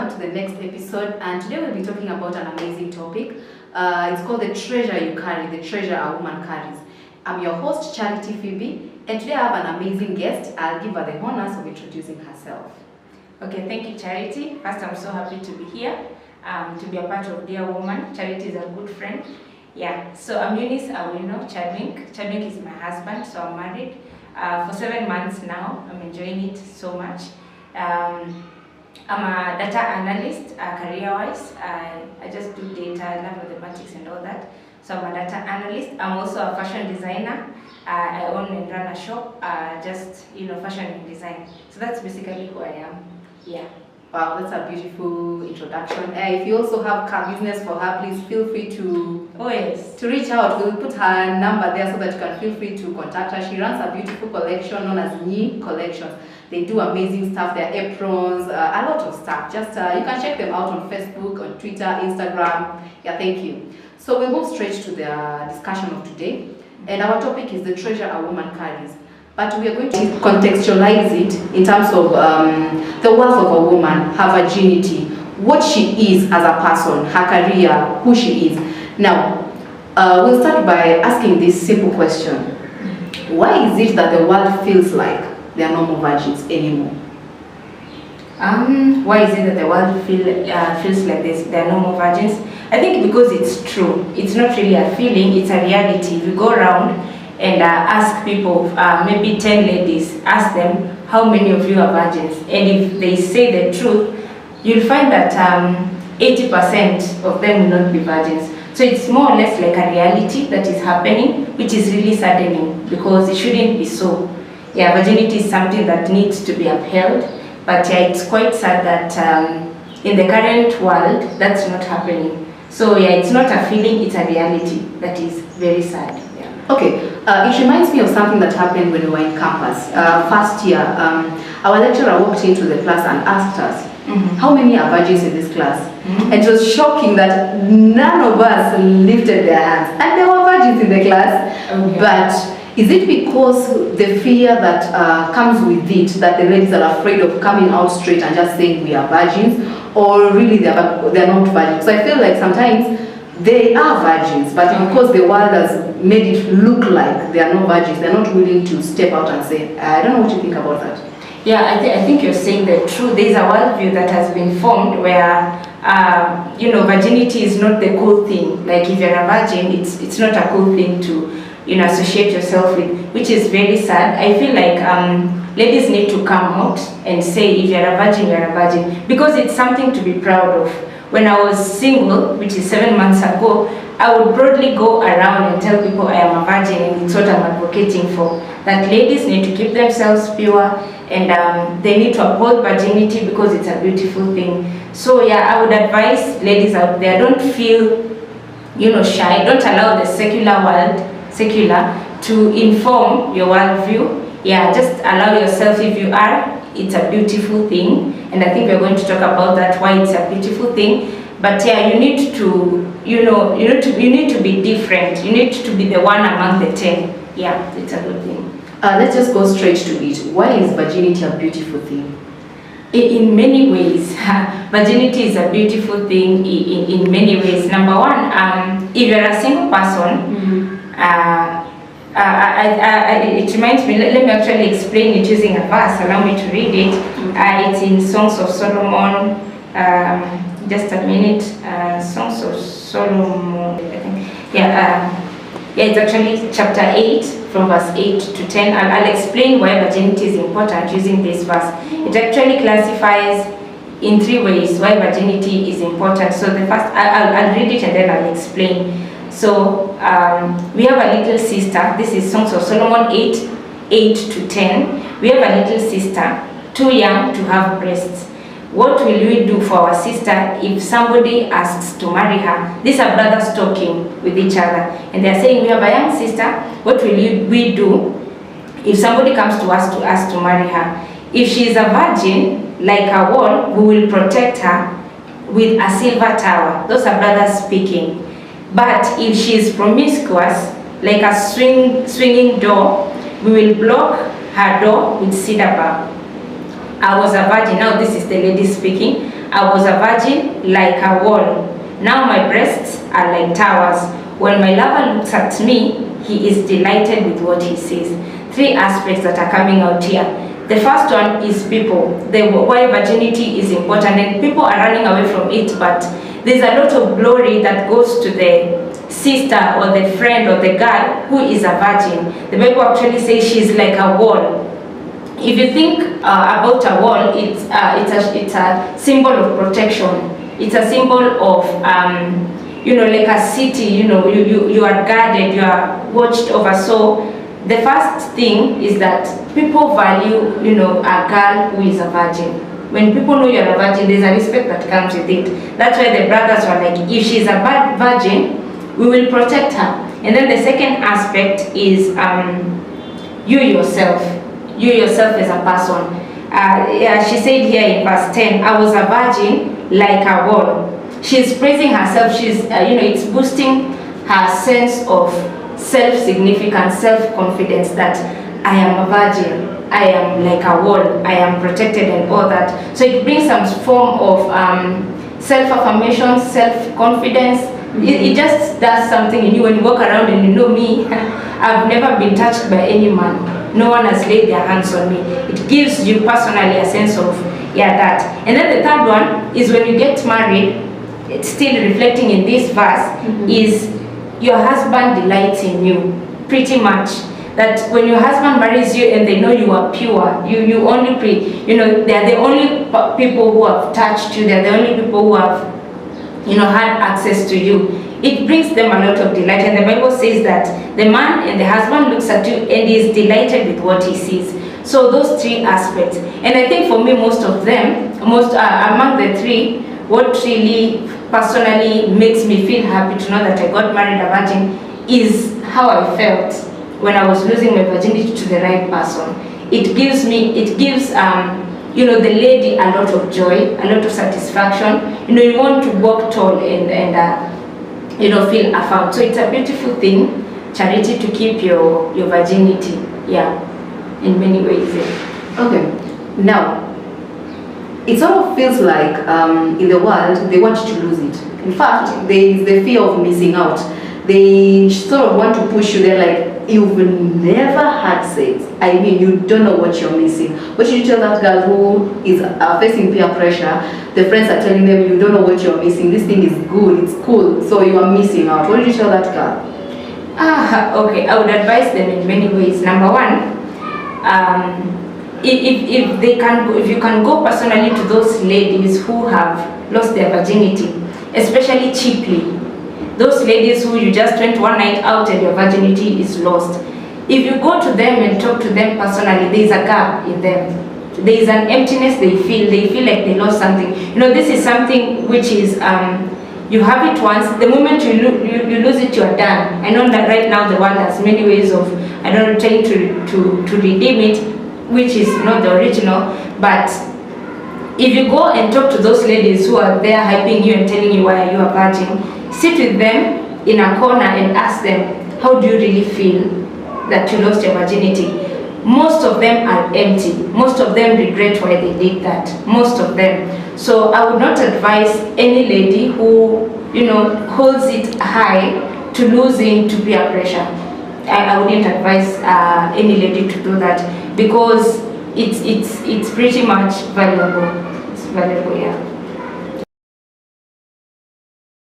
welcome to the next episode, and today we'll be talking about an amazing topic. It's called the treasure you carry, the treasure a woman carries. I'm your host, Charity Phoebe, and today I have an amazing guest. I'll give her the honors of introducing herself. Okay, thank you, Charity. First, I'm so happy to be here, to be a part of Dear Woman. Charity is a good friend. Yeah, so I'm Eunice Chadwick. Chadwick is my husband, so I'm married for 7 months now. I'm enjoying it so much. I'm a data analyst, career-wise. I just do data, I love mathematics and all that. So I'm a data analyst. I'm also a fashion designer. I own and run a shop, fashion and design. So that's basically who I am. Yeah. Wow, that's a beautiful introduction. If you also have car business for her, please feel free to reach out. We'll put her number there so that you can feel free to contact her. She runs a beautiful collection known as NyiiAfriqua Collections. They do amazing stuff. Their aprons, a lot of stuff. Just you can check them out on Facebook, on Twitter, Instagram. Yeah, thank you. So we'll move straight to the discussion of today, and our topic is the treasure a woman carries. But we are going to contextualize it in terms of the wealth of a woman, her virginity, what she is as a person, her career, who she is. Now, we'll start by asking this simple question. Why is it that the world feels like there are no more virgins anymore? Why is it that the world feels like there are no more virgins? I think because it's true. It's not really a feeling, it's a reality. If you go around and ask people, maybe 10 ladies, ask them how many of you are virgins, and if they say the truth, you'll find that 80% of them will not be virgins. So it's more or less like a reality that is happening, which is really saddening because it shouldn't be so. Yeah, virginity is something that needs to be upheld, but yeah, it's quite sad that in the current world, that's not happening. So yeah, it's not a feeling, it's a reality that is very sad. Okay, it reminds me of something that happened when we were in campus. First year, our lecturer walked into the class and asked us, how many are virgins in this class? And it was shocking that none of us lifted their hands. And there were virgins in the class. Okay. But is it because the fear that comes with it, that the ladies are afraid of coming out straight and just saying we are virgins, or really they're not virgins? So I feel like sometimes they are virgins, but because the world has made it look like they are not virgins, they're not willing to step out and say, I don't know what you think about that. Yeah, I think you're saying the truth. There's a worldview that has been formed where, virginity is not the cool thing. Like if you're a virgin, it's not a cool thing to, associate yourself with, which is very sad. I feel like ladies need to come out and say, if you're a virgin, you're a virgin, because it's something to be proud of. When I was single, which is 7 months ago, I would broadly go around and tell people I am a virgin, and it's what I'm advocating for. That ladies need to keep themselves pure, and they need to uphold virginity because it's a beautiful thing. So yeah, I would advise ladies out there, don't feel shy. Don't allow the secular world to inform your worldview. Yeah, just allow yourself. If you are, it's a beautiful thing, and I think we're going to talk about that, why it's a beautiful thing. But yeah, you need to, you need to be different. You need to be the one among the 10. Yeah, it's a good thing. Let's just go straight to it. Why is virginity a beautiful thing? In many ways, virginity is a beautiful thing. In many ways. Number one, if you're a single person, it reminds me, let me actually explain it using a verse. Allow me to read it. It's in Songs of Solomon. Just a minute. Songs of Solomon, I think. It's actually chapter 8 from verse 8 to 10. I'll explain why virginity is important using this verse. It actually classifies in 3 ways why virginity is important. So the first, I'll read it and then I'll explain. So we have a little sister. This is Songs of Solomon 8 to 10. We have a little sister, too young to have breasts. What will we do for our sister if somebody asks to marry her? These are brothers talking with each other, and they're saying, we have a young sister. What will we do if somebody comes to us to ask to marry her? If she is a virgin, like a wall, we will protect her with a silver tower. Those are brothers speaking. But if she is promiscuous, like a swinging door, we will block her door with cedar bark. I was a virgin. Now this is the lady speaking. I was a virgin like a wall. Now my breasts are like towers. When my lover looks at me, he is delighted with what he sees. 3 aspects that are coming out here. The first one is people. Why virginity is important, and people are running away from it, but there's a lot of glory that goes to the sister or the friend or the girl who is a virgin. The Bible actually says she's like a wall. If you think about a wall, it's a symbol of protection. It's a symbol of like a city. You are guarded, you are watched over. So the first thing is that people value a girl who is a virgin. When people know you're a virgin, there's a respect that comes with it. That's why the brothers were like, if she's a bad virgin, we will protect her. And then the second aspect is you yourself as a person. She said here in verse 10, I was a virgin like a wall. She's praising herself. She's it's boosting her sense of self-significance, self-confidence, that I am a virgin, I am like a wall, I am protected and all that. So it brings some form of self-affirmation, self-confidence. It just does something in you when you walk around and me, I've never been touched by any man. No one has laid their hands on me. It gives you personally a sense of, that. And then the third one is when you get married, it's still reflecting in this verse, is your husband delights in you, pretty much. That when your husband marries you and they know you are pure, you only they're the only people who have touched you, they're the only people who have had access to you. It brings them a lot of delight, and the Bible says that the man and the husband looks at you and is delighted with what he sees. So those 3 aspects, and I think for me most among the 3, what really personally makes me feel happy to know that I got married a virgin is how I felt when I was losing my virginity to the right person. It gives the lady a lot of joy, a lot of satisfaction. You want to walk tall and feel affirmed. So it's a beautiful thing, Charity, to keep your virginity. In many ways. Okay, now it sort of feels like in the world they want you to lose it. In fact, there is the fear of missing out. They sort of want to push you there, like, you've never had sex. I mean, you don't know what you're missing. What should you tell that girl who is facing peer pressure? The friends are telling them, you don't know what you're missing. This thing is good, it's cool, so you are missing out. What did you tell that girl? Okay, I would advise them in many ways. Number one, if you can go personally to those ladies who have lost their virginity, especially cheaply. Those ladies who you just went one night out and your virginity is lost. If you go to them and talk to them personally, there is a gap in them. There is an emptiness they feel. They feel like they lost something. This is something which is, you have it once. The moment you lose it, you're done. I know that right now the world has many ways of, trying to redeem it, which is not the original. But if you go and talk to those ladies who are there hyping you and telling you why you are virgin, sit with them in a corner and ask them, how do you really feel that you lost your virginity? Most of them are empty. Most of them regret why they did that. Most of them. So I would not advise any lady who, holds it high to lose into peer pressure. I wouldn't advise any lady to do that, because it's pretty much valuable. It's valuable,